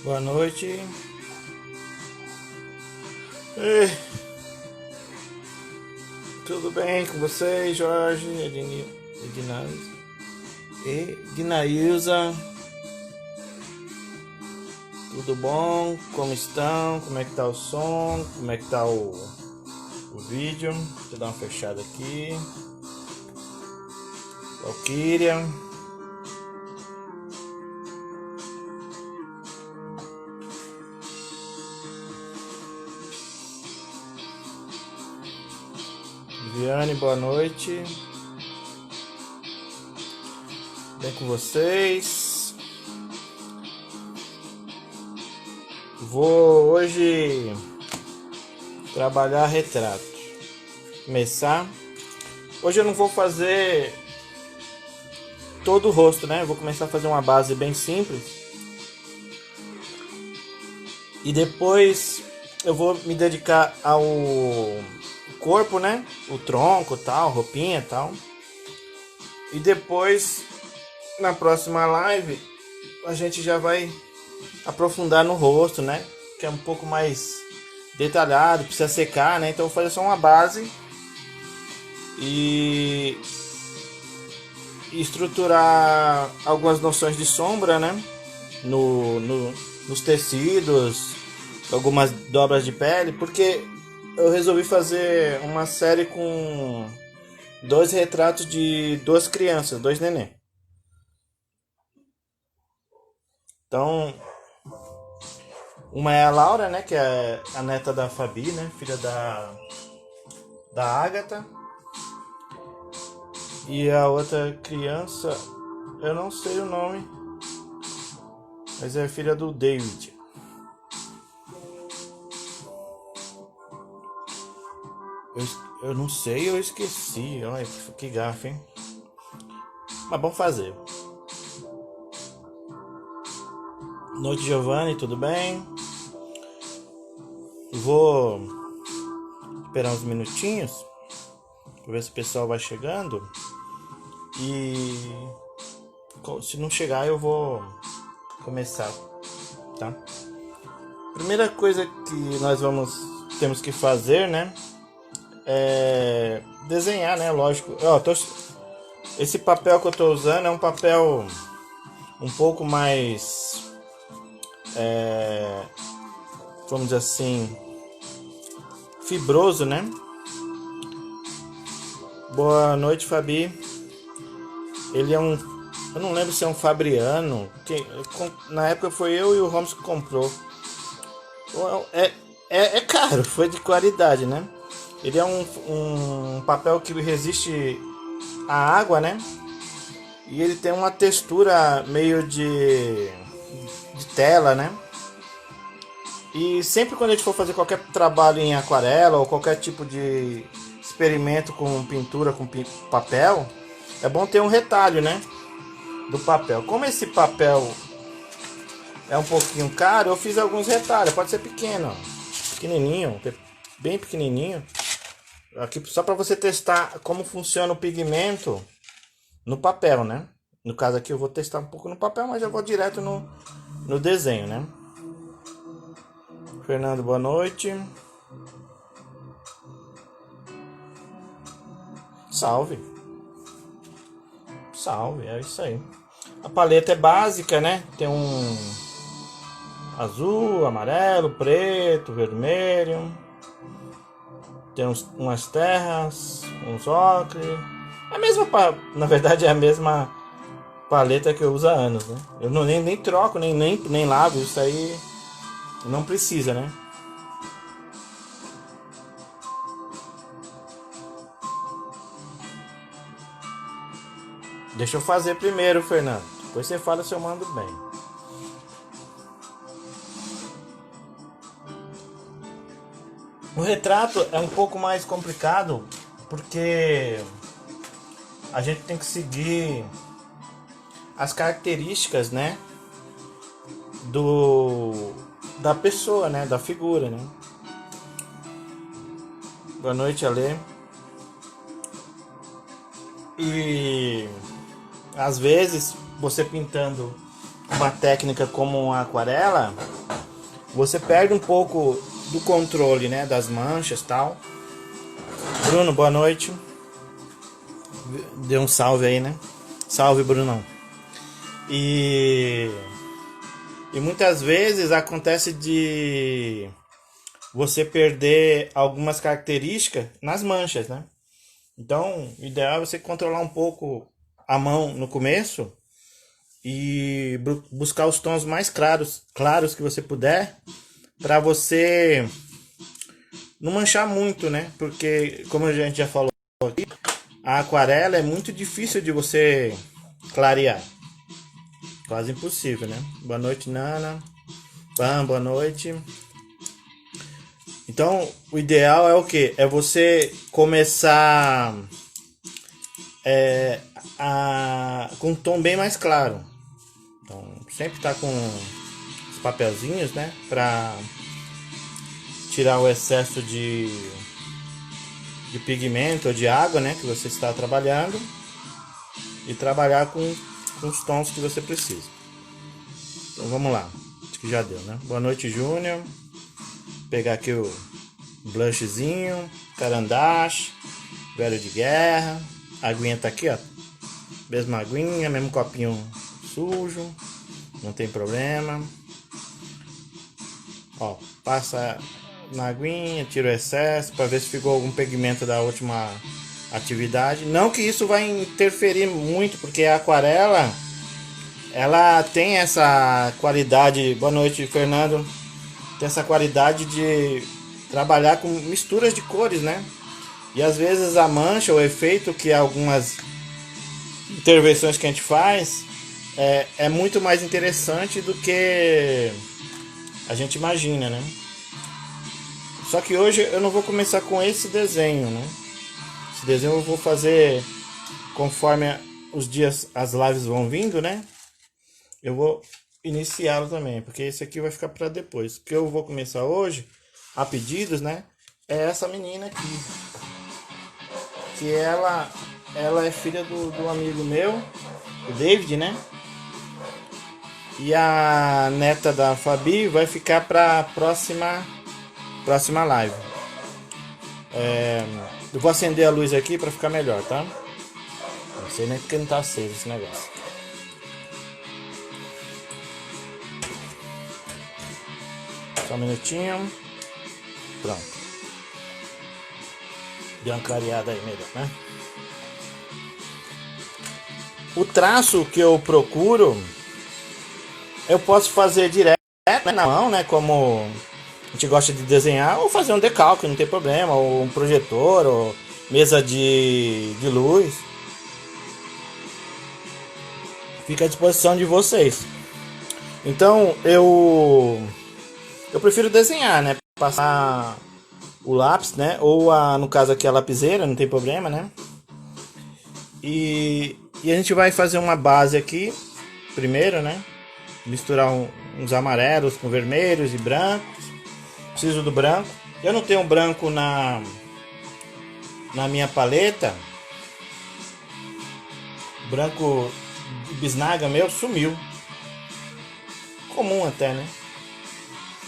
Boa noite. Ei, tudo bem com vocês, Jorge, Ednailza? Tudo bom? Como estão? Como é que tá o som? Como é que tá o vídeo? Deixa eu dar uma fechada aqui. Valkyria. Viane, boa noite. Bem com vocês? Vou hoje trabalhar retrato. Começar. Hoje eu não vou fazer todo o rosto, né? Eu vou começar a fazer uma base bem simples. E depois eu vou me dedicar ao corpo, né? O tronco, tal, roupinha, tal. E depois, na próxima live, a gente já vai aprofundar no rosto, né? Que é um pouco mais detalhado, precisa secar, né? Então eu vou fazer só uma base e estruturar algumas noções de sombra, né? Nos tecidos, algumas dobras de pele, porque eu resolvi fazer uma série com 2 retratos de 2 crianças, 2 neném. Então, uma é a Laura, né, que é a neta da Fabi, né, filha da Agatha. E a outra criança, eu não sei o nome, mas é filha do David. Eu não sei, eu esqueci. Olha, que gafe, hein? Mas vamos fazer. Noite, Giovanni, tudo bem? Vou esperar uns minutinhos para ver se o pessoal vai chegando. E se não chegar, eu vou começar, tá? Primeira coisa que nós temos que fazer, né? É desenhar, né? Lógico. Esse papel que eu tô usando é um papel um pouco mais, vamos dizer assim, fibroso, né? Boa noite, Fabi. Ele é eu não lembro se é um Fabriano. Na época foi eu e o Holmes que comprou. É caro, foi de qualidade, né? Ele é um papel que resiste à água, né? E ele tem uma textura meio de tela, né? E sempre quando a gente for fazer qualquer trabalho em aquarela ou qualquer tipo de experimento com pintura, com papel, é bom ter um retalho, né? Do papel. Como esse papel é um pouquinho caro, eu fiz alguns retalhos. Pode ser pequeno, ó. Pequenininho, bem pequenininho. Aqui só para você testar como funciona o pigmento no papel, né? No caso aqui eu vou testar um pouco no papel, mas já vou direto no desenho, né? Fernando, boa noite. Salve. Salve, é isso aí. A paleta é básica, né? Tem um azul, amarelo, preto, vermelho. Tem umas terras, uns ocre. Na verdade é a mesma paleta que eu uso há anos, né? Eu nem troco, nem lavo, isso aí não precisa, né? Deixa eu fazer primeiro, Fernando. Depois você fala se eu mando bem. O retrato é um pouco mais complicado porque a gente tem que seguir as características, né, da pessoa, né, da figura, né? Boa noite, Ale. E às vezes você pintando uma técnica como uma aquarela, você perde um pouco do controle, né, das manchas e tal. Bruno, boa noite. Dê um salve aí, né? Salve, Brunão. E muitas vezes acontece de você perder algumas características nas manchas, né? Então, o ideal é você controlar um pouco a mão no começo e buscar os tons mais claros que você puder, para você não manchar muito, né? Porque, como a gente já falou aqui, a aquarela é muito difícil de você clarear. Quase impossível, né? Boa noite, Nana. Pam, boa noite. Então, o ideal é o que? É você começar com um tom bem mais claro. Então, sempre tá com os papelzinhos, né? Pra tirar o excesso de pigmento ou de água, né? Que você está trabalhando. E trabalhar com os tons que você precisa. Então, vamos lá. Acho que já deu, né? Boa noite, Júnior. Vou pegar aqui o blushzinho, carandache, velho de guerra. A aguinha tá aqui, ó. Mesma aguinha, mesmo copinho sujo. Não tem problema. Ó, passa na aguinha, tira o excesso para ver se ficou algum pigmento da última atividade. Não que isso vai interferir muito, porque a aquarela ela tem essa qualidade. Boa noite, Fernando. Tem essa qualidade de trabalhar com misturas de cores, né? E às vezes a mancha, o efeito que algumas intervenções que a gente faz é muito mais interessante do que a gente imagina, né? Só que hoje eu não vou começar com esse desenho, né? Esse desenho eu vou fazer conforme os dias, as lives vão vindo, né? Eu vou iniciá-lo também, porque esse aqui vai ficar para depois. O que eu vou começar hoje, a pedidos, né? É essa menina aqui. Que ela é filha do amigo meu, o David, né? E a neta da Fabi vai ficar para próxima live. Eu vou acender a luz aqui para ficar melhor, tá? Não sei nem porque não tá aceso esse negócio. Só um minutinho. Pronto. Deu uma clareada aí melhor, né? O traço que eu procuro, eu posso fazer direto na mão, né? Como a gente gosta de desenhar, ou fazer um decalque, não tem problema, ou um projetor, ou mesa de luz. Fica à disposição de vocês. Então eu prefiro desenhar, né? Passar o lápis, né? Ou no caso aqui a lapiseira, não tem problema, né? E a gente vai fazer uma base aqui primeiro, né? Misturar uns amarelos com vermelhos e brancos. Preciso do branco. Eu não tenho branco na minha paleta. Branco de bisnaga meu sumiu. Comum até, né?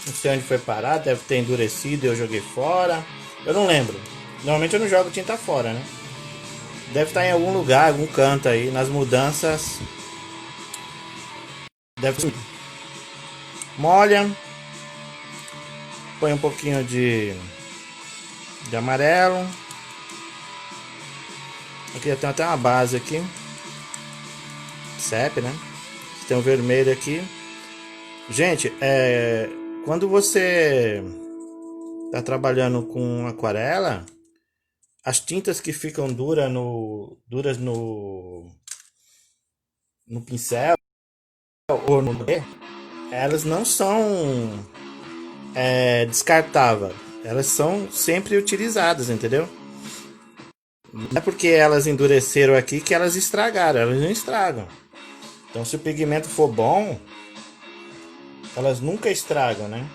Não sei onde foi parar, deve ter endurecido e eu joguei fora. Eu não lembro. Normalmente eu não jogo tinta fora, né? Deve estar em algum lugar, algum canto aí. Nas mudanças. Deve ser. Molha. Põe um pouquinho de amarelo. Aqui tem até uma base aqui. CEP, né? Tem um vermelho aqui. Gente, quando você tá trabalhando com aquarela, as tintas que ficam duras no pincel ou no elas não são descartáveis. Elas são sempre utilizadas, entendeu? Não é porque elas endureceram aqui que elas estragaram. Elas não estragam. Então, se o pigmento for bom, elas nunca estragam, né?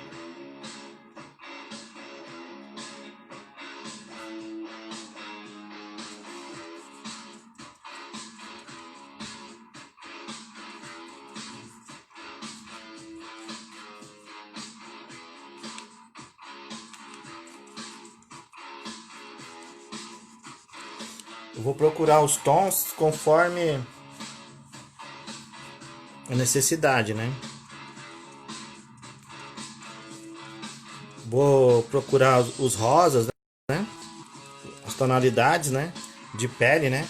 Eu vou procurar os tons conforme a necessidade, né? Vou procurar os rosas, né? As tonalidades, né? De pele, né?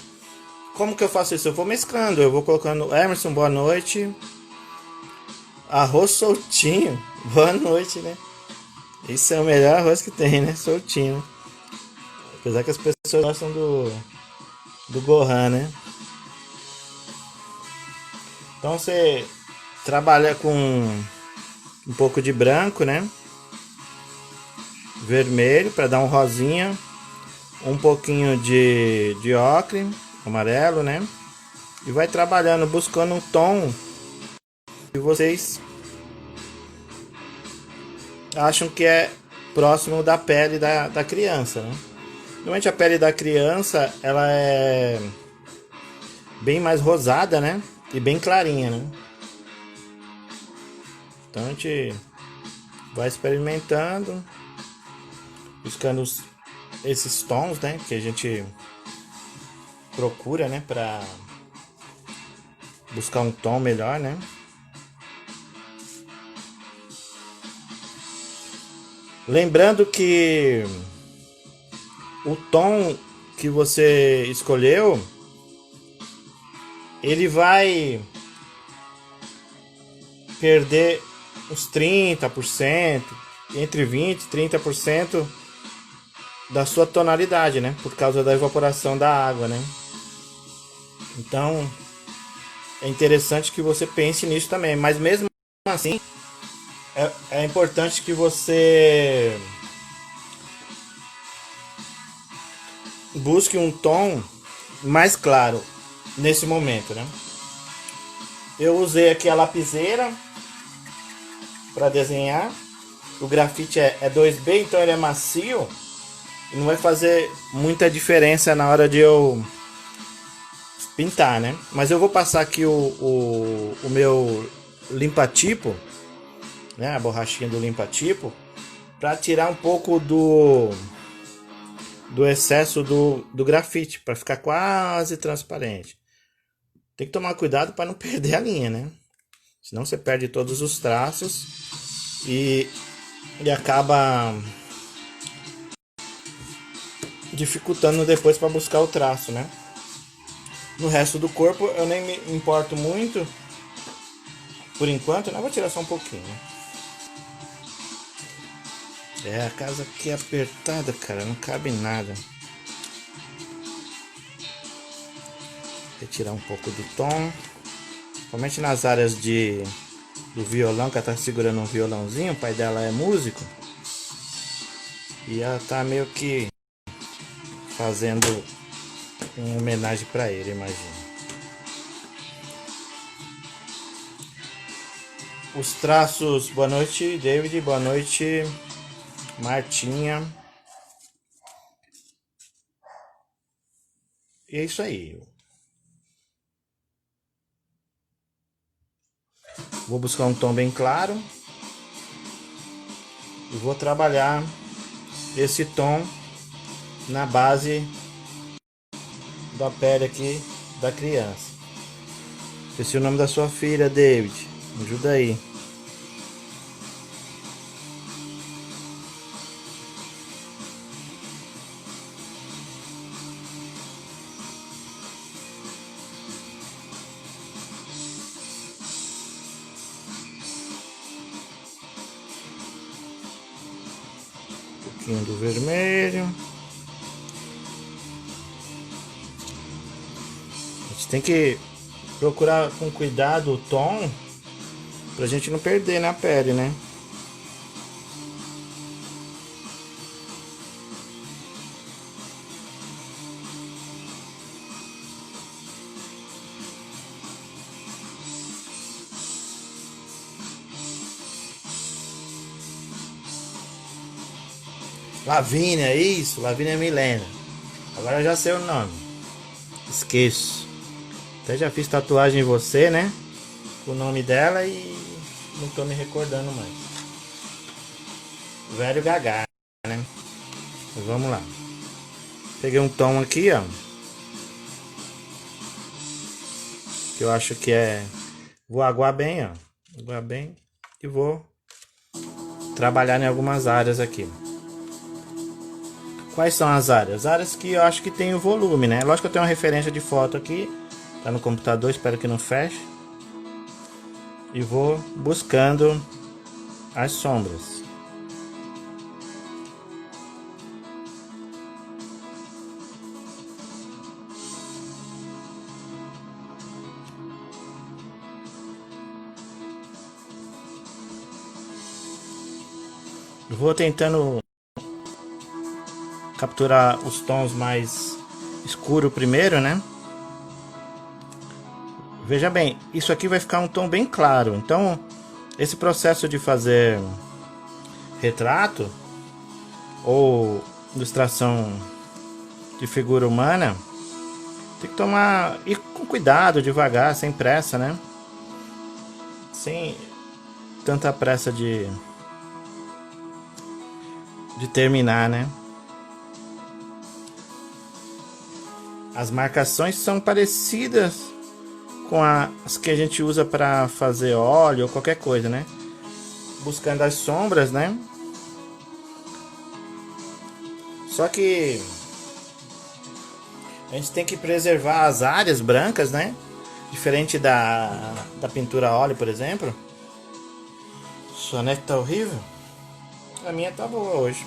Como que eu faço isso? Eu vou mesclando, eu vou colocando Emerson, boa noite. Arroz soltinho, boa noite, né? Isso é o melhor arroz que tem, né? Soltinho. Apesar que as pessoas gostam do Gohan, né? Então você trabalha com um pouco de branco, né? Vermelho para dar um rosinha, um pouquinho de ocre, amarelo, né? E vai trabalhando, buscando um tom que vocês acham que é próximo da pele da criança, né? Normalmente a pele da criança, ela é bem mais rosada, né? E bem clarinha, né? Então a gente vai experimentando, buscando esses tons, né? Que a gente procura, né? Pra buscar um tom melhor, né? Lembrando que o tom que você escolheu, ele vai perder uns 30%, entre 20 e 30% da sua tonalidade, né? Por causa da evaporação da água, né? Então, é interessante que você pense nisso também. Mas mesmo assim, é importante que você busque um tom mais claro nesse momento, né? Eu usei aqui a lapiseira para desenhar. O grafite é 2B, então ele é macio e não vai fazer muita diferença na hora de eu pintar, né? Mas eu vou passar aqui o meu limpa-tipo, né? A borrachinha do limpa-tipo, para tirar um pouco do excesso do grafite, para ficar quase transparente. Tem que tomar cuidado para não perder a linha, né? Senão você perde todos os traços e acaba dificultando depois para buscar o traço, né? No resto do corpo eu nem me importo muito por enquanto, né? Vou tirar só um pouquinho, né? A casa aqui é apertada, cara, não cabe nada. Retirar um pouco do tom, somente nas áreas do violão, que ela tá segurando um violãozinho, o pai dela é músico. E ela tá meio que fazendo uma homenagem para ele, imagina. Os traços, boa noite David, boa noite Martinha. E é isso aí. Vou buscar um tom bem claro e vou trabalhar esse tom na base da pele aqui da criança. Esqueci o nome da sua filha, David. Me ajuda aí. Um pouquinho do vermelho. A gente tem que procurar com cuidado o tom pra gente não perder na pele, né? Lavínia, isso, Lavínia Milena. Agora eu já sei o nome. Esqueço. Até já fiz tatuagem em você, né? Com o nome dela e não tô me recordando mais. Velho Gagá, né? Mas vamos lá. Peguei um tom aqui, ó. que eu acho que é... Vou aguar bem, ó. Aguar bem e vou trabalhar em algumas áreas aqui. Quais são as áreas? As áreas que eu acho que tem o volume, né? Lógico que eu tenho uma referência de foto aqui. Tá no computador, espero que não feche. E vou buscando as sombras. Vou tentando capturar os tons mais escuros primeiro, né? Veja bem, isso aqui vai ficar um tom bem claro. Então, esse processo de fazer retrato ou ilustração de figura humana tem que tomar, ir com cuidado, devagar, sem pressa, né? Sem tanta pressa de terminar, né? As marcações são parecidas com as que a gente usa para fazer óleo ou qualquer coisa, né? Buscando as sombras, né? Só que a gente tem que preservar as áreas brancas, né? Diferente da pintura a óleo, por exemplo. Sua net tá horrível? A minha tá boa hoje.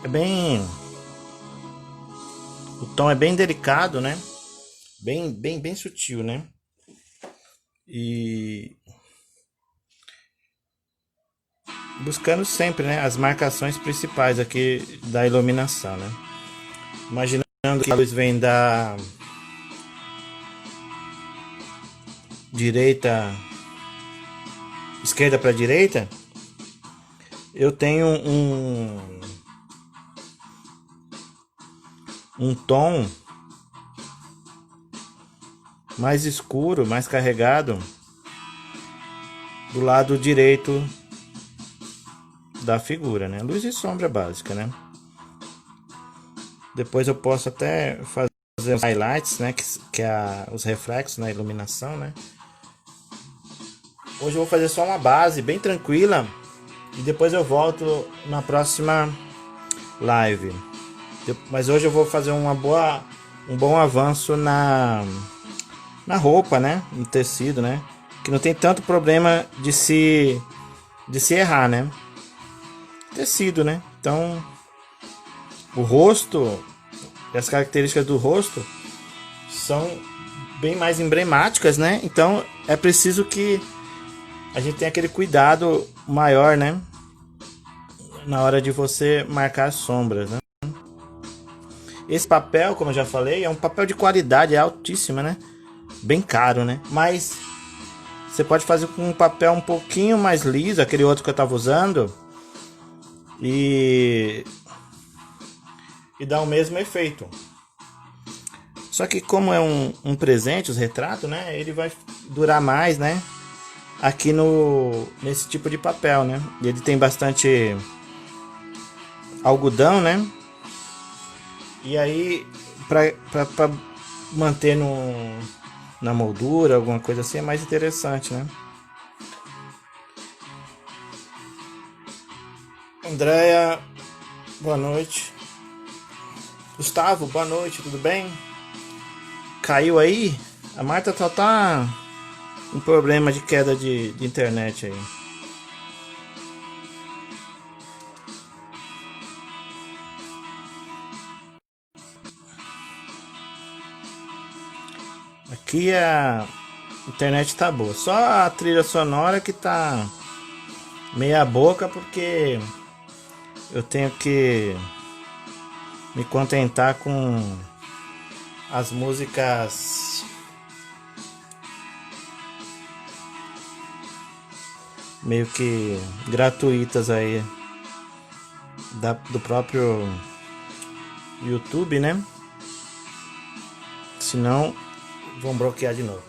É bem... O tom é bem delicado, né? Bem sutil, né? E... buscando sempre, né, as marcações principais aqui da iluminação, né? Imaginando que a luz vem da esquerda para direita, eu tenho um tom mais escuro, mais carregado do lado direito da figura, né? Luz e sombra básica, né? Depois eu posso até fazer os highlights, né? Que é os reflexos na iluminação, né? Hoje eu vou fazer só uma base bem tranquila e depois eu volto na próxima live. Mas hoje eu vou fazer um bom avanço na roupa, né? No tecido, né? Que não tem tanto problema de se errar, né? Tecido, né? Então, o rosto e as características do rosto são bem mais emblemáticas, né? Então, é preciso que a gente tenha aquele cuidado maior, né? Na hora de você marcar as sombras, né? Esse papel, como eu já falei, é um papel de qualidade altíssima, né? Bem caro, né? Mas você pode fazer com um papel um pouquinho mais liso, aquele outro que eu estava usando, e dá o mesmo efeito. Só que como é um presente, os retratos, né? Ele vai durar mais, né? Aqui nesse tipo de papel, né? Ele tem bastante algodão, né? E aí, para manter na moldura, alguma coisa assim, é mais interessante, né? Andréia, boa noite. Gustavo, boa noite, tudo bem? Caiu aí? A Marta tá um problema de queda de internet aí. Aqui a internet tá boa. Só a trilha sonora que tá meia boca porque eu tenho que me contentar com as músicas meio que gratuitas aí do próprio YouTube, né? Senão vão bloquear de novo.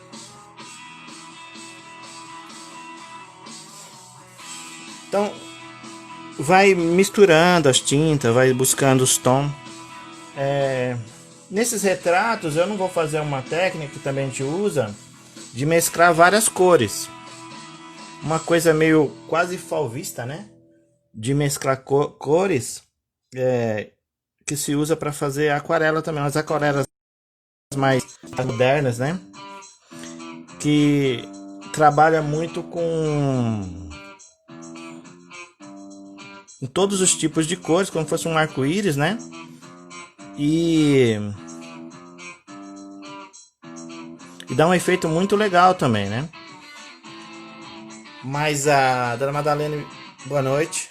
Então vai misturando as tintas, vai buscando os tons. Nesses retratos eu não vou fazer uma técnica que também a gente usa de mesclar várias cores. Uma coisa meio quase fauvista, né? De mesclar cores que se usa para fazer aquarela também. As aquarelas mais modernas, né? Que trabalha muito com todos os tipos de cores, como se fosse um arco-íris, né? E dá um efeito muito legal também, né? Mas a Dona Madalena, boa noite.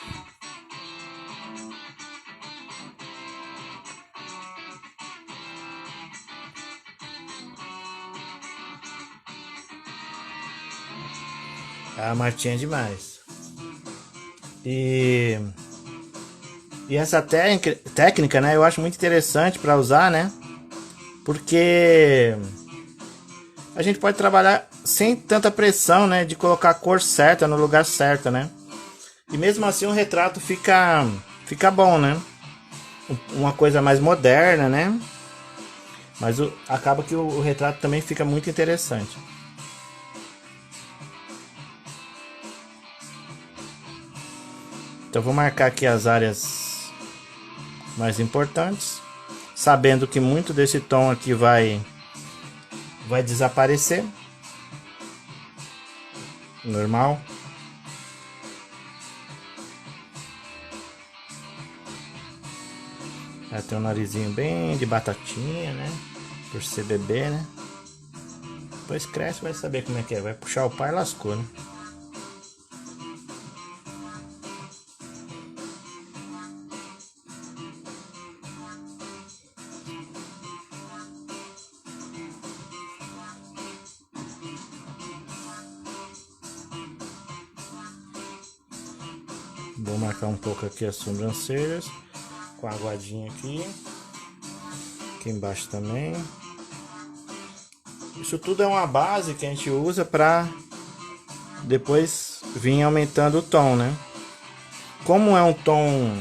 A Martinha é demais. E essa técnica, né, eu acho muito interessante para usar, né? Porque a gente pode trabalhar sem tanta pressão, né, de colocar a cor certa no lugar certo, né? E mesmo assim o retrato fica bom, né? Uma coisa mais moderna, né? Mas acaba que o retrato também fica muito interessante. Então vou marcar aqui as áreas mais importantes, sabendo que muito desse tom aqui vai desaparecer. Normal. Ela tem um narizinho bem de batatinha, né? Por ser bebê, né? Depois cresce, vai saber como é que é. Vai puxar o pai, lascou, né? Vou marcar um pouco aqui as sobrancelhas com a aguadinha aqui embaixo também. Isso tudo é uma base que a gente usa para depois vir aumentando o tom, né? Como é um tom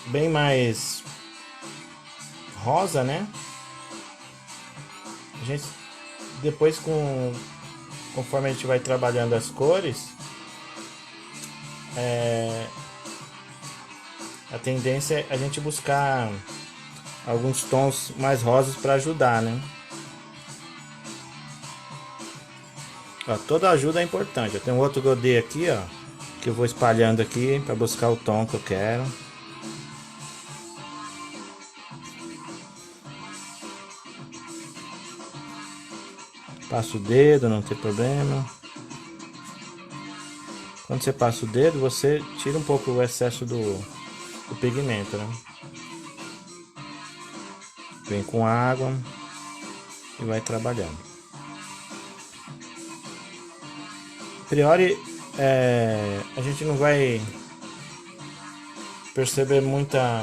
bem mais rosa, né? A gente depois conforme a gente vai trabalhando as cores, a tendência é a gente buscar alguns tons mais rosas para ajudar, né? Ó, toda ajuda é importante. Eu tenho outro godê aqui, ó, que eu vou espalhando aqui para buscar o tom que eu quero. Passa o dedo, não tem problema. Quando você passa o dedo, você tira um pouco o excesso do pigmento, né? Vem com água e vai trabalhando. A priori, a gente não vai perceber muita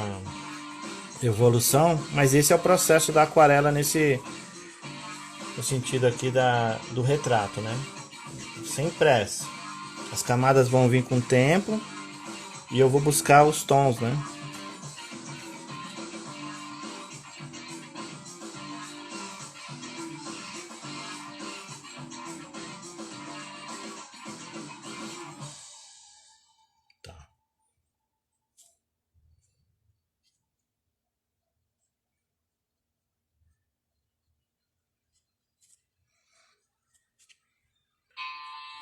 evolução, mas esse é o processo da aquarela no sentido aqui do retrato, né? Sem pressa. As camadas vão vir com o tempo e eu vou buscar os tons, né? Tá.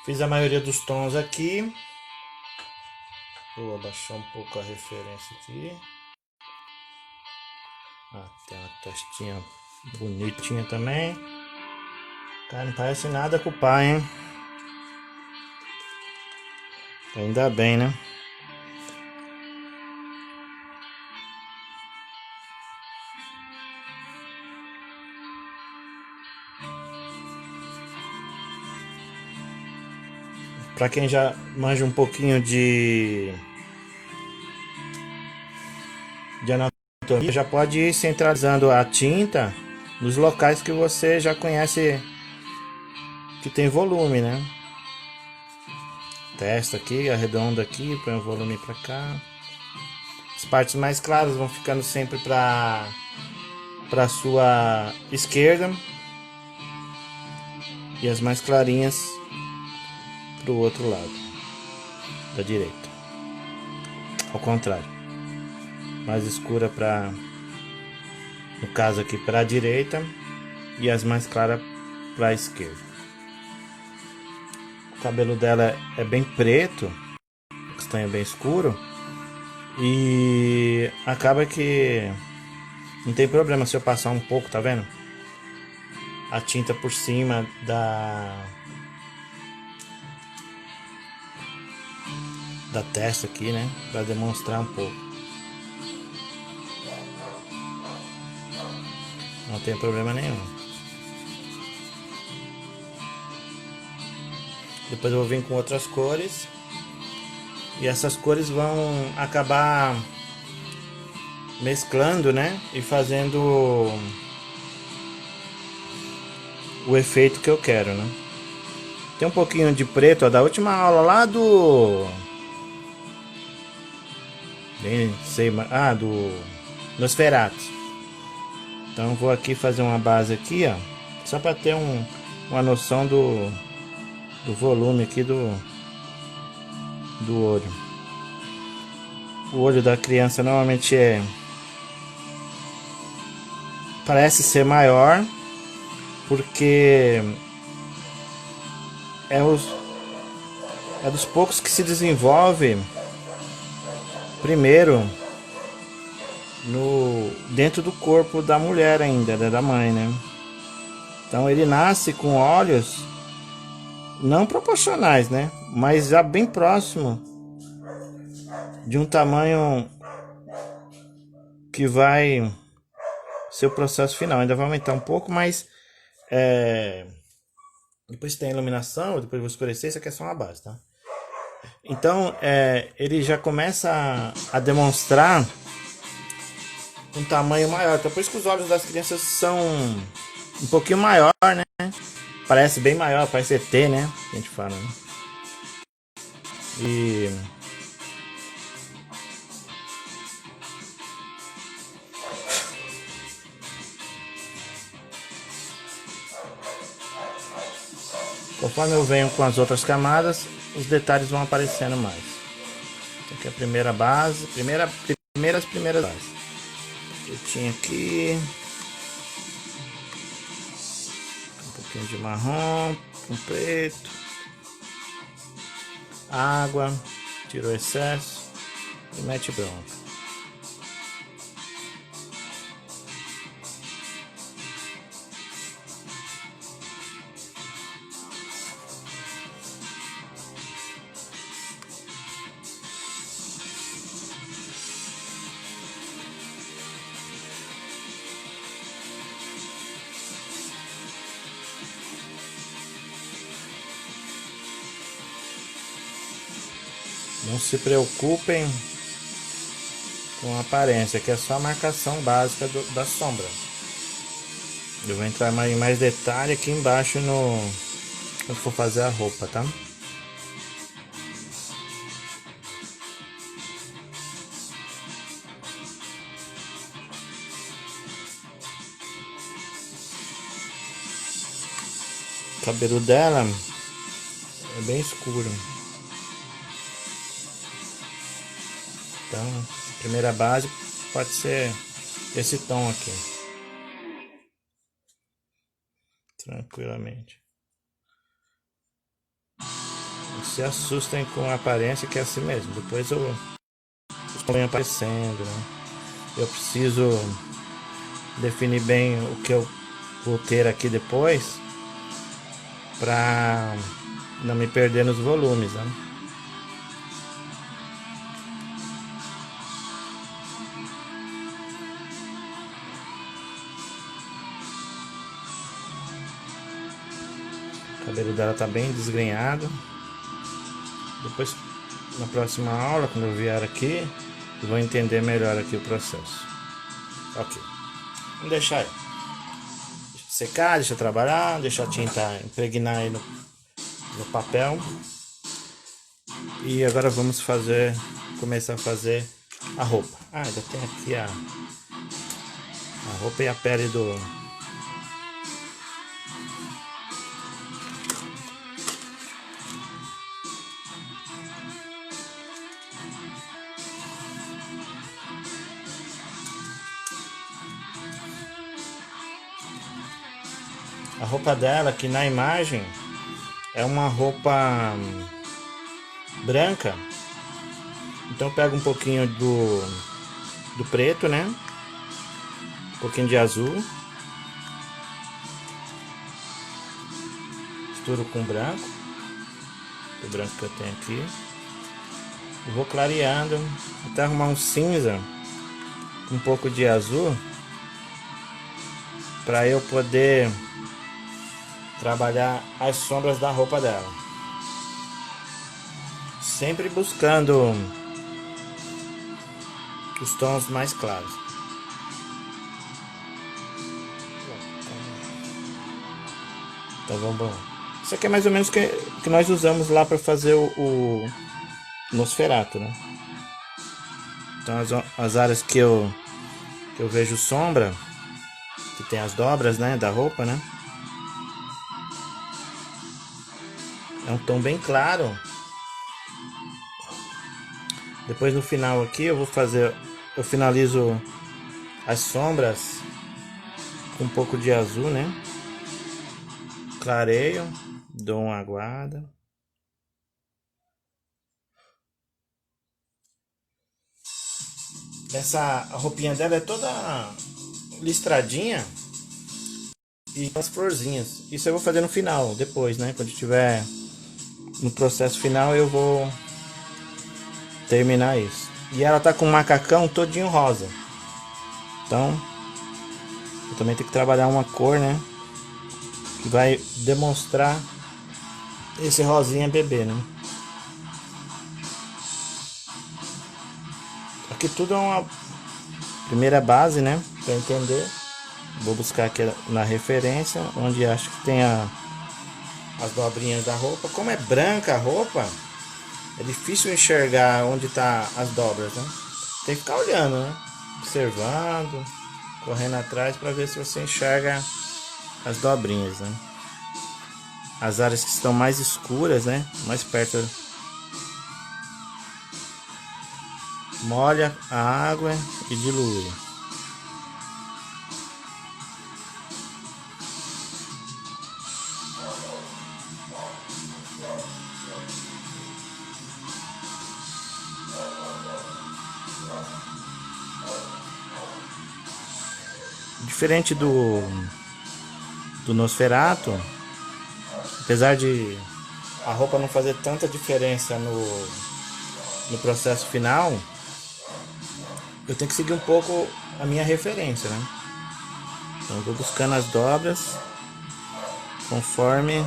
Fiz a maioria dos tons aqui. Vou abaixar um pouco a referência aqui. Tem uma testinha bonitinha também. Cara, não parece nada com o pai, hein? Ainda bem, né? Para quem já manja um pouquinho de anatomia, já pode ir centralizando a tinta nos locais que você já conhece que tem volume, né? testa aqui, arredonda aqui, põe o volume pra cá. As partes mais claras vão ficando sempre pra sua esquerda e as mais clarinhas pro outro lado, da direita. Ao contrário, mais escura no caso aqui para a direita e as mais claras para a esquerda. O cabelo dela é bem preto, castanho bem escuro, e acaba que não tem problema se eu passar um pouco, tá vendo? A tinta por cima da testa aqui, né? Para demonstrar um pouco. Não tem problema nenhum. Depois eu vou vir com outras cores. E essas cores vão acabar mesclando, né? E fazendo o efeito que eu quero, né? Tem um pouquinho de preto, ó, da última aula lá do... Nem sei, do Nosferatu. Então eu vou aqui fazer uma base aqui, ó, só para ter uma noção do volume aqui do olho. O olho da criança normalmente parece ser maior, porque é dos poucos que se desenvolve primeiro dentro do corpo da mulher ainda, da mãe, né? Então ele nasce com olhos não proporcionais, né? Mas já bem próximo de um tamanho que vai ser o processo final. Ainda vai aumentar um pouco, mas depois tem a iluminação, depois vou escurecer, isso aqui é só uma base, tá? Então ele já começa a demonstrar um tamanho maior. Então por isso que os olhos das crianças são um pouquinho maior, né? Parece bem maior, parece ET, né? A gente fala, né? E conforme eu venho com as outras camadas, os detalhes vão aparecendo mais. Essa aqui é a primeira base, primeiras bases. Eu tinha aqui um pouquinho de marrom, um preto, água, tira o excesso e mete branco. Não se preocupem com a aparência, que é só a marcação básica da sombra. Eu vou entrar em mais detalhe aqui embaixo quando for fazer a roupa, tá? O cabelo dela é bem escuro. Então, a primeira base pode ser esse tom aqui. Tranquilamente. Não se assustem com a aparência, que é assim mesmo. Depois os vão aparecendo, né? Eu preciso definir bem o que eu vou ter aqui depois, para não me perder nos volumes, né? O cabelo dela tá bem desgrenhado. Depois, na próxima aula, quando eu vier aqui, eu vou entender melhor aqui o processo. Ok. Vamos deixar aí. Deixa secar, deixa trabalhar, deixa a tinta impregnar aí no papel. E agora vamos começar a fazer a roupa. Ah, ainda tem aqui a roupa e a pele do... A roupa dela, que na imagem é uma roupa branca. Então eu pego um pouquinho do preto, né? Um pouquinho de azul. Misturo com branco. O branco que eu tenho aqui. E vou clareando até arrumar um cinza com um pouco de azul, para eu poder trabalhar as sombras da roupa dela. Sempre buscando os tons mais claros. Então vamos. Isso aqui é mais ou menos o que nós usamos lá para fazer o Nosferatu, né? Então as áreas que eu vejo sombra, que tem as dobras, né, da roupa, né? É um tom bem claro. Depois no final aqui eu finalizo as sombras com um pouco de azul, né? Clareio, dou uma aguada. Essa roupinha dela é toda listradinha e com as florzinhas. Isso eu vou fazer no final, depois, né? Quando estiver no processo final eu vou terminar isso. E ela tá com um macacão todinho rosa. Então eu também tenho que trabalhar uma cor, né? Que vai demonstrar esse rosinha bebê, né? Aqui tudo é uma primeira base, né? Para entender. Vou buscar aqui na referência, onde acho que tem as dobrinhas da roupa. Como é branca a roupa, é difícil enxergar onde tá as dobras, né? Tem que ficar olhando, né? Observando, correndo atrás para ver se você enxerga as dobrinhas, né? As áreas que estão mais escuras, né? Mais perto. Molha a água e dilui. Diferente do Nosferatu, apesar de a roupa não fazer tanta diferença no processo final, eu tenho que seguir um pouco a minha referência, né? Então eu vou buscando as dobras conforme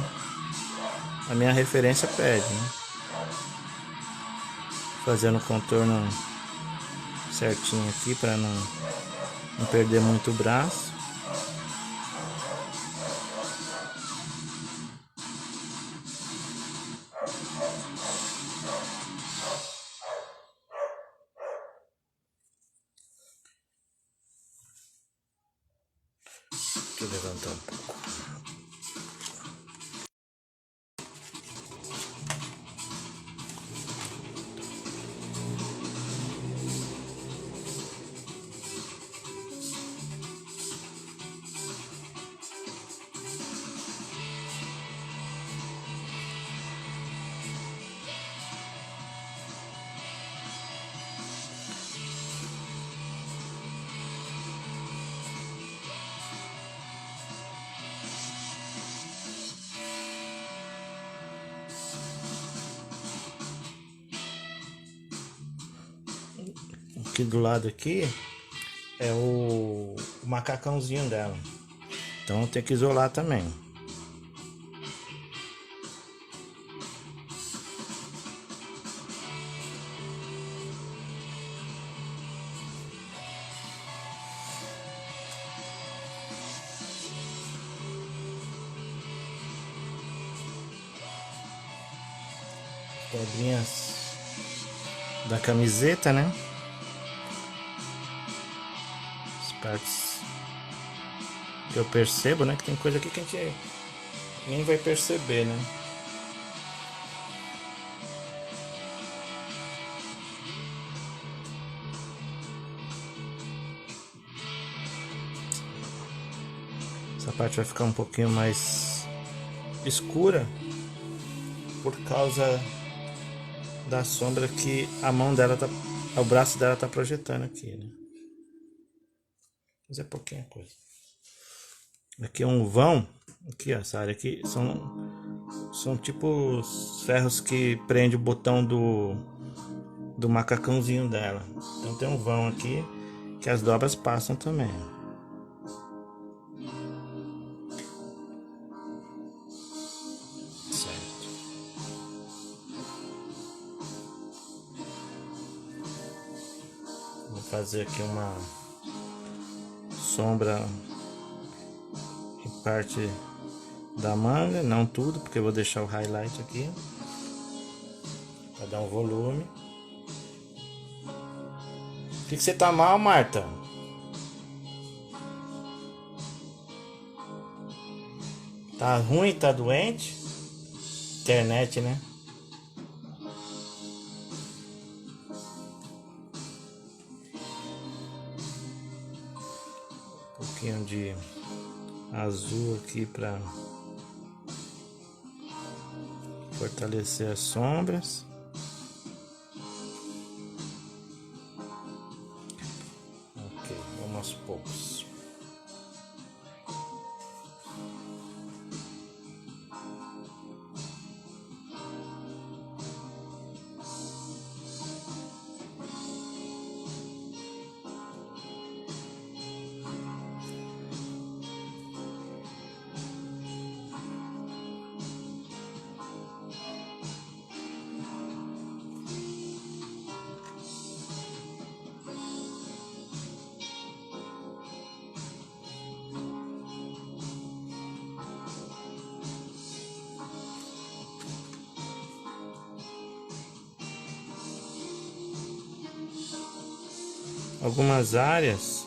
a minha referência pede, né? Fazendo o contorno certinho aqui para não perder muito o braço. Deixa eu levantar um pouco. Aqui do lado aqui é o macacãozinho dela, então tem que isolar também. Pedrinhas da camiseta, né? As partes que eu percebo, né? Que tem coisa aqui que a gente nem vai perceber, né? Essa parte vai ficar um pouquinho mais escura por causa da sombra que a mão dela tá, o braço dela tá projetando aqui, né? Mas é pouquinha coisa. Aqui é um vão, aqui ó, essa área aqui são tipo os ferros que prende o botão do macacãozinho dela. Então tem um vão aqui que as dobras passam também. Certo. Vou fazer aqui uma sombra em parte da manga, não tudo, porque eu vou deixar o highlight aqui para dar um volume. O que você tá mal, Marta? Tá ruim? Tá doente? Internet, né? Um pouquinho de azul aqui para fortalecer as sombras. Ok, vamos aos poucos. Algumas áreas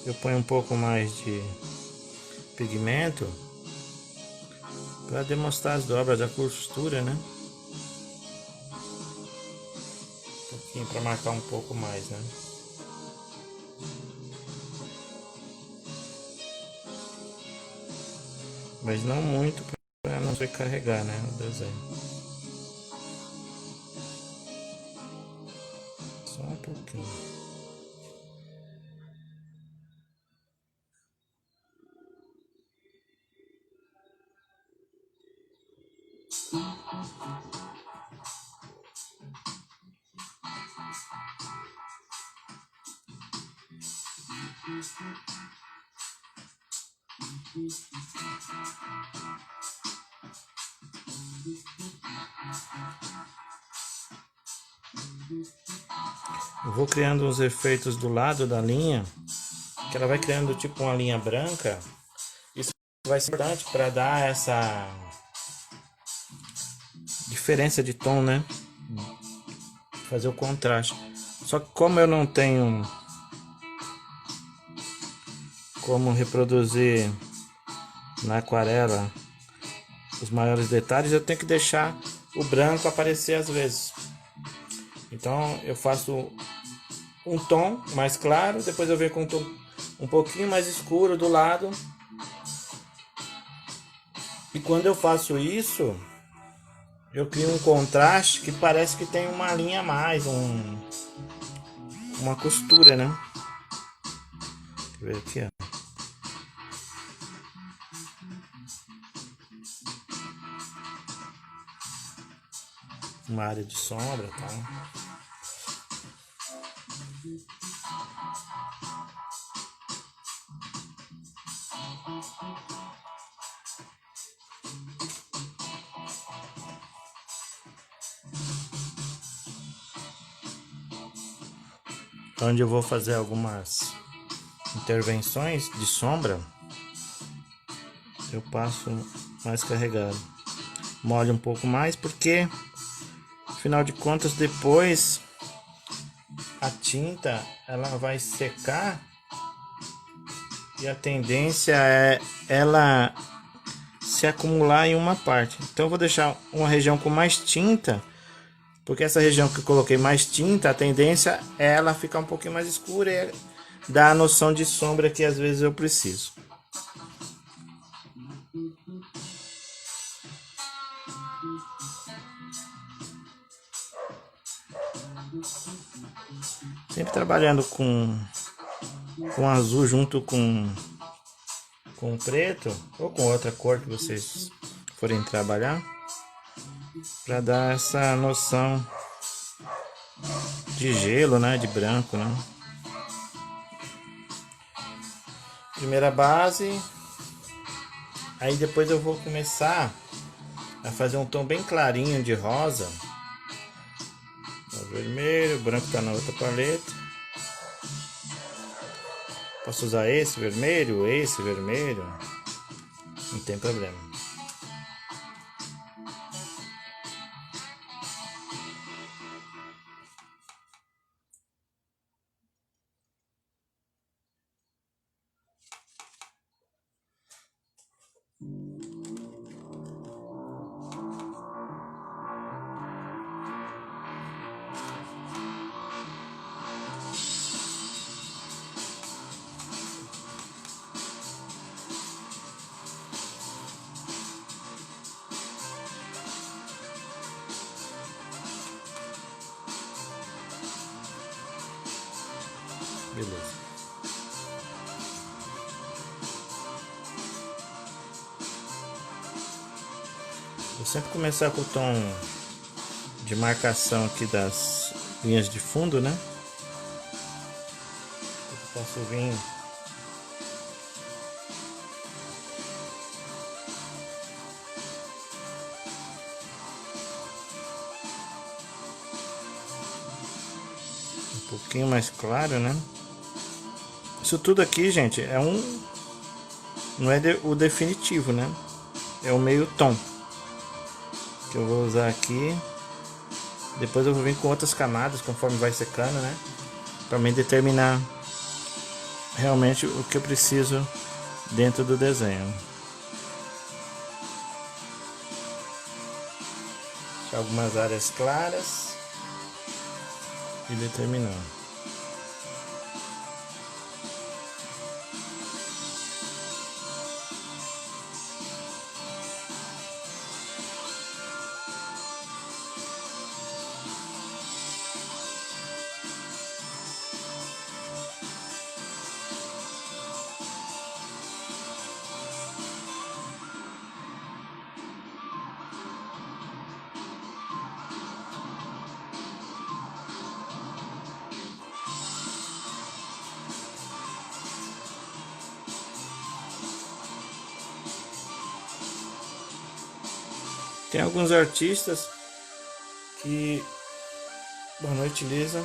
eu ponho um pouco mais de pigmento para demonstrar as dobras da costura, né? Um pouquinho para marcar um pouco mais, né? Mas não muito para não sobrecarregar, né, o desenho. Só um pouquinho. Eu vou criando uns efeitos do lado da linha, que ela vai criando tipo uma linha branca. Isso vai ser importante para dar essa diferença de tom, né? Fazer o contraste. Só que como eu não tenho como reproduzir na aquarela os maiores detalhes, eu tenho que deixar o branco aparecer às vezes. Então eu faço um tom mais claro, depois eu venho com um tom um pouquinho mais escuro do lado. E quando eu faço isso, eu crio um contraste que parece que tem uma linha a mais, uma costura, né? Deixa eu ver aqui, ó. Uma área de sombra, tá? Onde eu vou fazer algumas intervenções de sombra, eu passo mais carregado. Molho um pouco mais porque Afinal de contas, depois a tinta ela vai secar e a tendência é ela se acumular em uma parte. Então eu vou deixar uma região com mais tinta, porque essa região que eu coloquei mais tinta, a tendência é ela ficar um pouquinho mais escura e dar a noção de sombra que às vezes eu preciso. Sempre trabalhando com azul junto com preto ou com outra cor que vocês forem trabalhar, para dar essa noção de gelo, né, de branco, né? Primeira base, aí depois eu vou começar a fazer um tom bem clarinho de rosa. O vermelho, o branco tá na outra paleta. Posso usar esse vermelho, não tem problema. Beleza. Vou sempre começar com o tom de marcação aqui das linhas de fundo, né? Eu posso vir um pouquinho mais claro, né? Isso tudo aqui, gente, não é o definitivo, né? É o meio tom que eu vou usar aqui. Depois eu vou vir com outras camadas conforme vai secando, né? Para me determinar realmente o que eu preciso dentro do desenho. Deixar algumas áreas claras e determinando. Tem alguns artistas que... Boa noite, Lisa.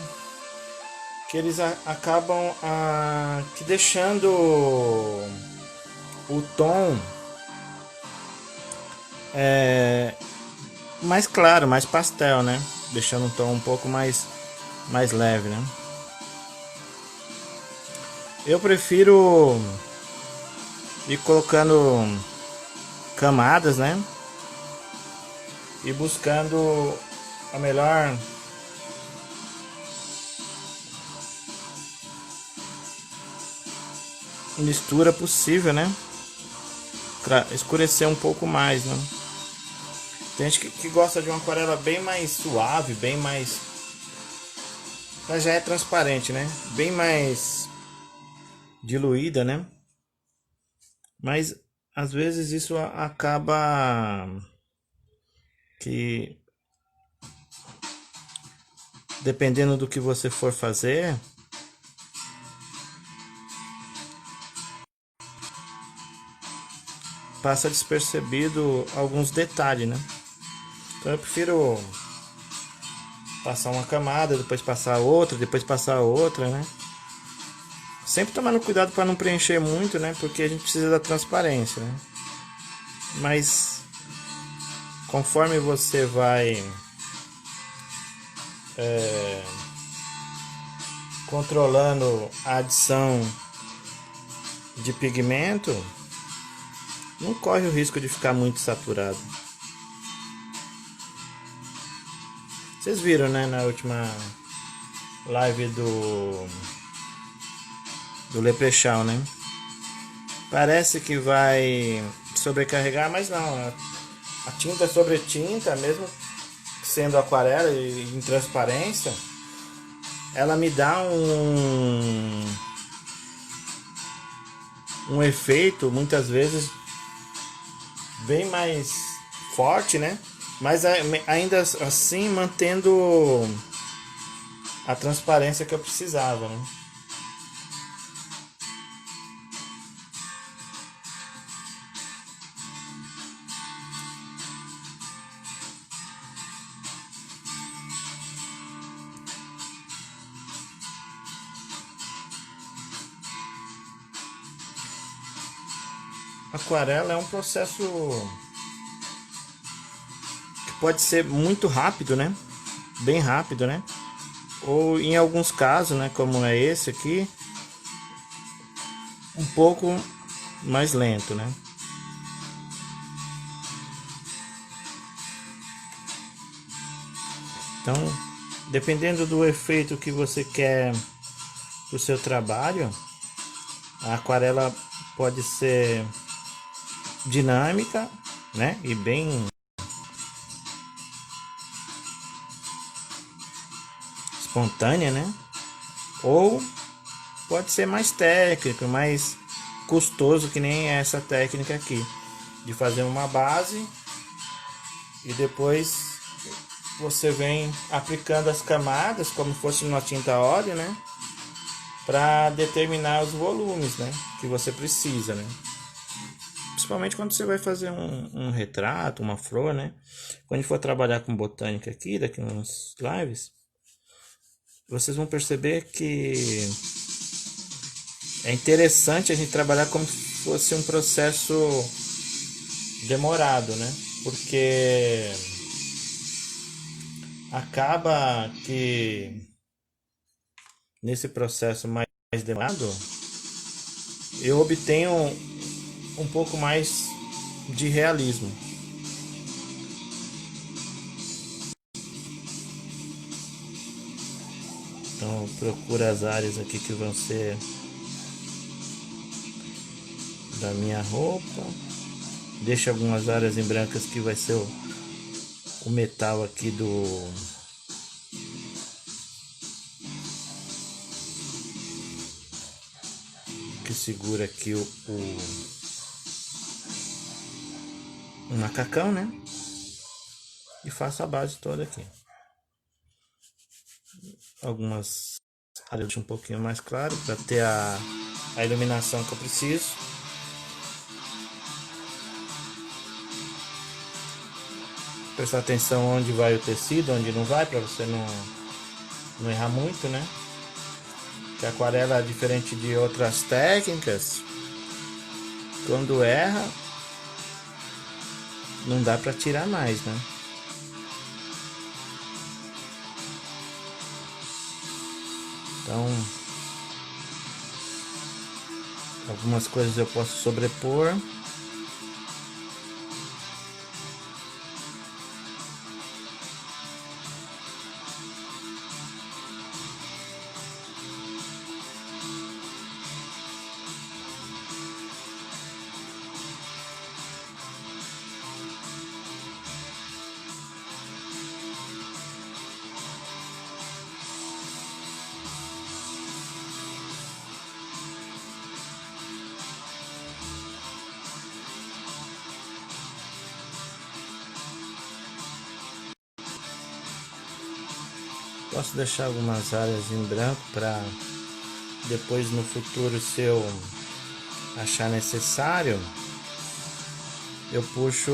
Que eles acabam que deixando o tom mais claro, mais pastel, né? Deixando um tom um pouco mais leve, né? Eu prefiro ir colocando camadas, né? E buscando a melhor mistura possível, né? Pra escurecer um pouco mais, né? Tem gente que gosta de uma aquarela bem mais suave, bem mais... Ela já é transparente, né? Bem mais diluída, né? Mas às vezes isso acaba que, dependendo do que você for fazer, passa despercebido alguns detalhes, né? Então eu prefiro passar uma camada, depois passar outra, depois passar outra, né? Sempre tomando cuidado para não preencher muito, né? Porque a gente precisa da transparência, né? Mas conforme você vai controlando a adição de pigmento, não corre o risco de ficar muito saturado. Vocês viram, né, na última live do Leprechaun, né? Parece que vai sobrecarregar, mas não. A tinta sobre tinta, mesmo sendo aquarela e em transparência, ela me dá um efeito, muitas vezes, bem mais forte, né? Mas ainda assim mantendo a transparência que eu precisava, né? Aquarela é um processo que pode ser muito rápido, né? Bem rápido, né? Ou em alguns casos, né, como é esse aqui, um pouco mais lento, né? Então, dependendo do efeito que você quer para o seu trabalho, a aquarela pode ser dinâmica, né? E bem espontânea, né? Ou pode ser mais técnico, mais custoso, que nem essa técnica aqui, de fazer uma base e depois você vem aplicando as camadas como fosse uma tinta óleo, né? Para determinar os volumes, né? Que você precisa, né? Principalmente quando você vai fazer um retrato, uma flor, né? Quando for trabalhar com botânica aqui, daqui uns lives, vocês vão perceber que é interessante a gente trabalhar como se fosse um processo demorado, né? Porque acaba que nesse processo mais demorado eu obtenho um pouco mais de realismo. Então procuro as áreas aqui que vão ser da minha roupa. Deixo algumas áreas em brancas que vai ser o metal aqui que segura aqui o macacão, né? E faço a base toda aqui. Algumas áreas um pouquinho mais claro para ter a iluminação que eu preciso. Prestar atenção onde vai o tecido, onde não vai, para você não errar muito, né? Que a aquarela é diferente de outras técnicas. Quando erra, não dá para tirar mais, né? Então, algumas coisas eu posso sobrepor. Posso deixar algumas áreas em branco para depois no futuro, se eu achar necessário, eu puxo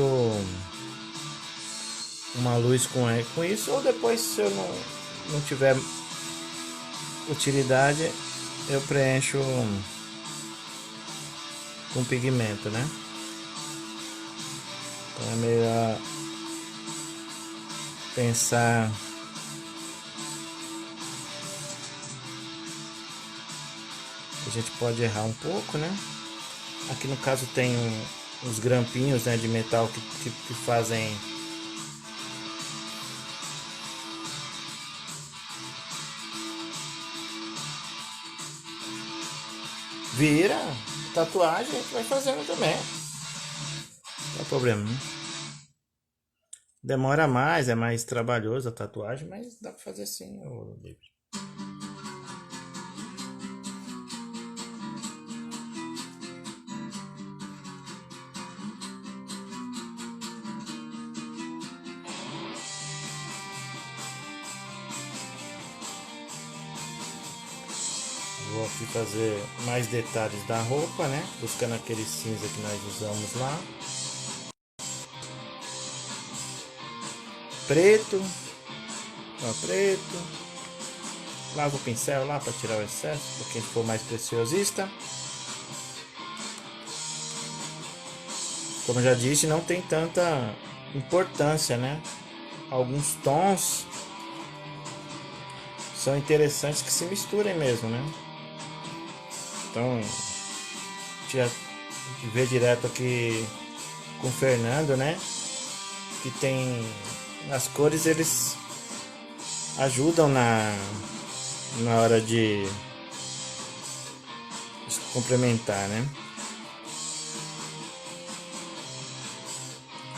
uma luz com isso, ou depois, se eu não tiver utilidade, eu preencho com pigmento, né? Então é melhor pensar A gente pode errar um pouco, né? Aqui no caso tem uns grampinhos, né, de metal que fazem vira tatuagem, a gente vai fazendo também. Não tem problema, né? Demora mais, é mais trabalhoso a tatuagem, mas dá pra fazer sim, ô David. Vou aqui fazer mais detalhes da roupa, né? Buscando aquele cinza que nós usamos lá. Preto. Ó, preto. Lava o pincel lá para tirar o excesso, para quem for mais preciosista. Como eu já disse, não tem tanta importância, né? Alguns tons são interessantes que se misturem mesmo, né? Então, já ver direto aqui com o Fernando, né? Que tem as cores, eles ajudam na hora de se complementar, né?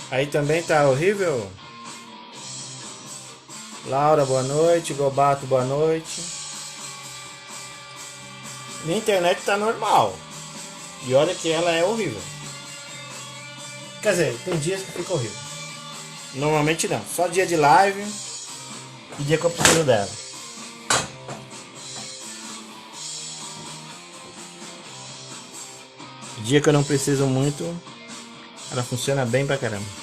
Aí também tá horrível. Laura, boa noite. Gobato, boa noite. Minha internet tá normal. E olha que ela é horrível. Quer dizer, tem dias que fica horrível. Normalmente não. Só dia de live e dia que eu preciso dela. Dia que eu não preciso muito, ela funciona bem pra caramba.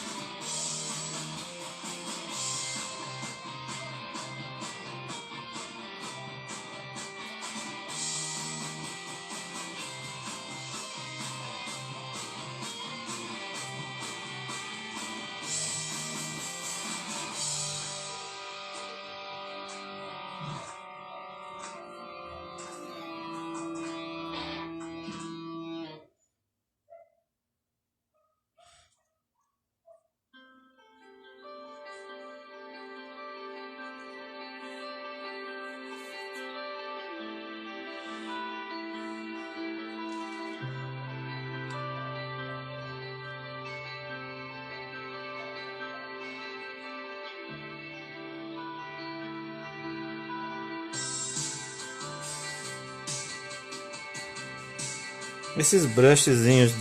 Esses brushzinhos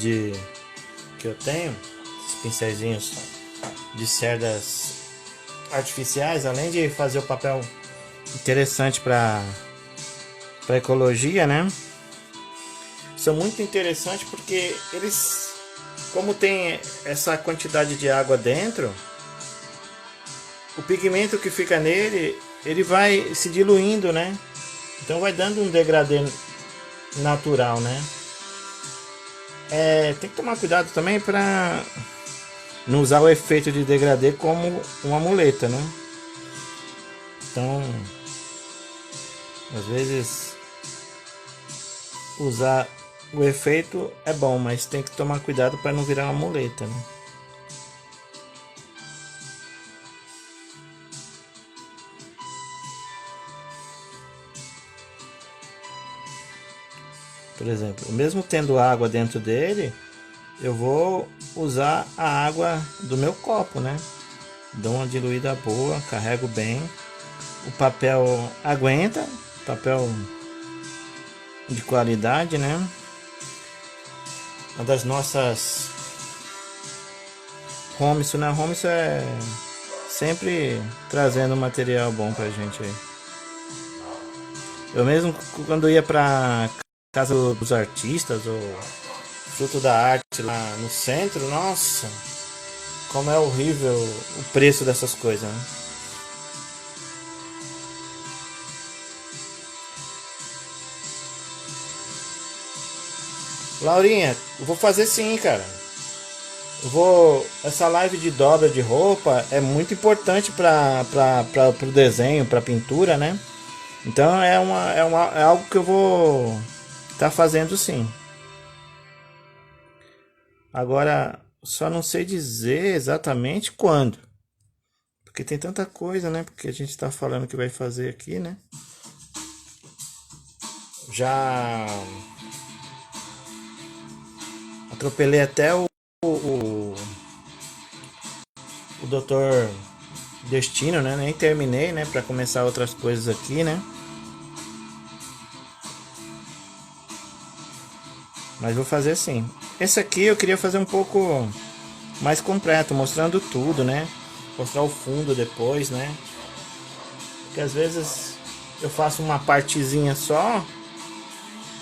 que eu tenho, esses pincelzinhos de cerdas artificiais, além de fazer o papel interessante para ecologia, né? São muito interessantes porque eles, como tem essa quantidade de água dentro, o pigmento que fica nele, ele vai se diluindo, né? Então vai dando um degradê natural, né? Tem que tomar cuidado também para não usar o efeito de degradê como uma muleta, né? Então, às vezes usar o efeito é bom, mas tem que tomar cuidado para não virar uma muleta, né? Por exemplo, mesmo tendo água dentro dele, eu vou usar a água do meu copo, né? Dou uma diluída boa, carrego bem. O papel aguenta, papel de qualidade, né? Uma das nossas Homestyle, né? Homestyle é sempre trazendo material bom pra gente aí. Eu mesmo quando ia pra casa dos artistas ou Fruto da Arte lá no centro, nossa, como é horrível o preço dessas coisas, né? Laurinha, eu vou fazer sim, cara. Essa live de dobra de roupa é muito importante para o desenho, para pintura, né? Então é algo que eu vou tá fazendo sim. Agora, só não sei dizer exatamente quando. Porque tem tanta coisa, né? Porque a gente tá falando que vai fazer aqui, né? Já atropelei até o Doutor Destino, né? Nem terminei, né? Pra começar outras coisas aqui, né? Mas vou fazer sim. Esse aqui eu queria fazer um pouco mais completo, mostrando tudo, né? Mostrar o fundo depois, né? Porque às vezes eu faço uma partezinha só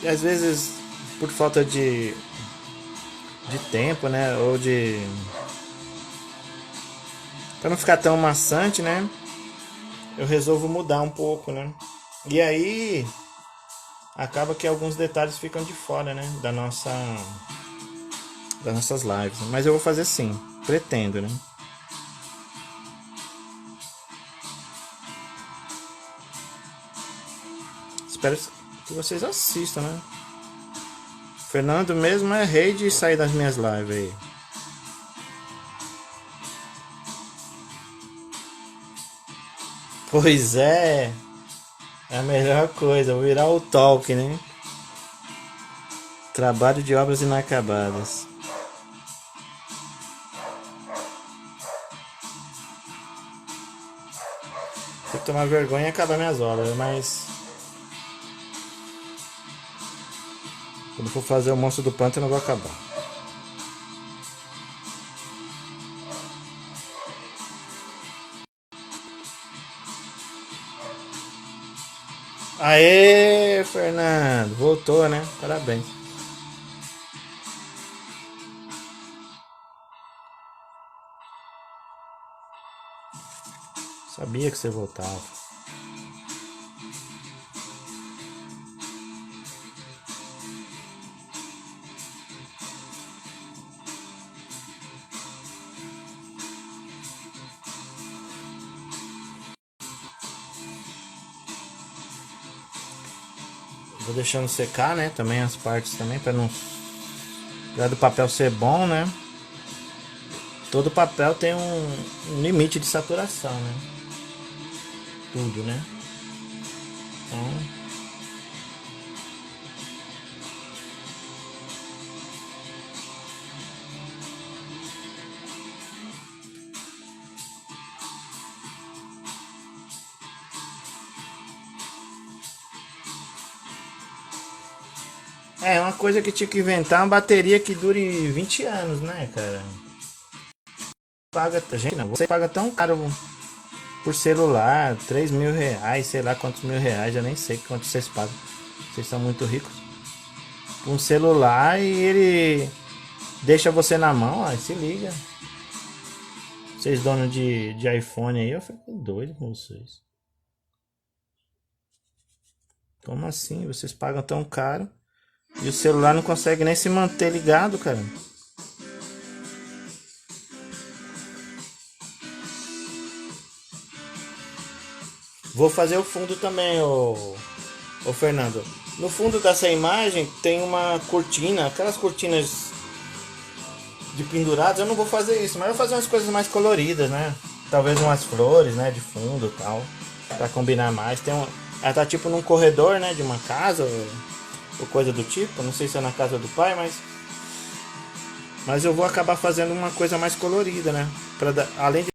e às vezes por falta de tempo, né? Ou de para não ficar tão maçante, né? Eu resolvo mudar um pouco, né? E aí acaba que alguns detalhes ficam de fora, né? Das nossas lives. Mas eu vou fazer sim, pretendo, né? Espero que vocês assistam, né? Fernando mesmo é rei de sair das minhas lives aí. Pois é, é a melhor coisa, vou virar o talk, né? Trabalho de obras inacabadas. Tem que tomar vergonha e acabar minhas obras, mas quando for fazer o monstro do pântano eu vou acabar. Aê, Fernando, voltou, né? Parabéns. Sabia que você voltava. Vou deixando secar, né? Também as partes também, para não, para do papel ser bom, né? Todo papel tem um limite de saturação, né? Tudo, né? Então, é uma coisa que tinha que inventar uma bateria que dure 20 anos, né, cara? Paga, gente, não, você paga tão caro por celular, R$ 3.000, sei lá quantos mil reais, eu nem sei quanto vocês pagam. Vocês são muito ricos. Um celular e ele deixa você na mão, ó, se liga. Vocês donos de iPhone aí, eu fico doido com vocês. Como assim? Vocês pagam tão caro e o celular não consegue nem se manter ligado, cara. Vou fazer o fundo também, ô Fernando. No fundo dessa imagem tem uma cortina, aquelas cortinas de pendurados. Eu não vou fazer isso, mas eu vou fazer umas coisas mais coloridas, né? Talvez umas flores, né, de fundo e tal, pra combinar mais. Ela tá tipo num corredor, né, de uma casa ou coisa do tipo. Não sei se é na casa do pai, mas eu vou acabar fazendo uma coisa mais colorida, né? Além de